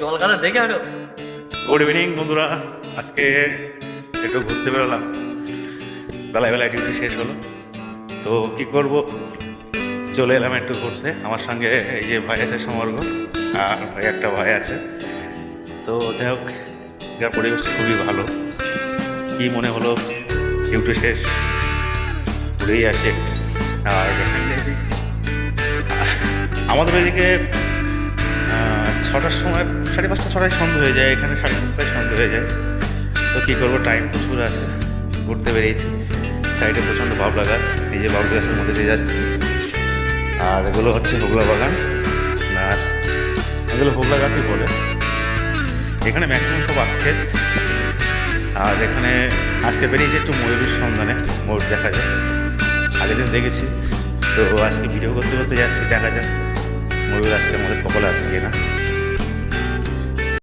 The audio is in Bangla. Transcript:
কলকাতা দেখে আনো। গুড ইভিনিং বন্ধুরা, আজকে একটু ঘুরতে বেরোলাম। বেলায় ডিউটি শেষ হলো, তো কি করব, চলে এলাম একটু ঘুরতে। আমার সঙ্গে এই যে ভাই আছে সমর্গ, আর ভাই একটা ভাই আছে। তো যাই হোক, এর পরিবেশটা খুবই ভালো। কি মনে হলো ডিউটি শেষ ঘুরেই আসে। আর আমাদের ওইদিকে 6টার সময়, 5:30 6টায় সন্ধ্যা হয়ে যায়, এখানে 7:30টায় সন্ধ্যা হয়ে যায়। তো কী করবো, টাইম প্রচুর আছে, ঘুরতে বেরিয়েছি। সাইডে প্রচণ্ড বাবলা গাছ, এই যে বাবলা গাছের মধ্যে দিয়ে যাচ্ছি। আর এগুলো হচ্ছে হোগলা বাগান, আর এগুলো হোগলা গাছই বলে। এখানে ম্যাক্সিমাম সব আক্ষেত। আর এখানে আজকে বেরিয়েছে একটু ময়ূরের সন্ধানে, ময়ূর দেখা যায়। আগের দিন দেখেছি, তো আজকে ভিডিও করতে করতে যাচ্ছি, দেখা যাক ময়ূর আজকে আমাদের কপালে আছে কিনা।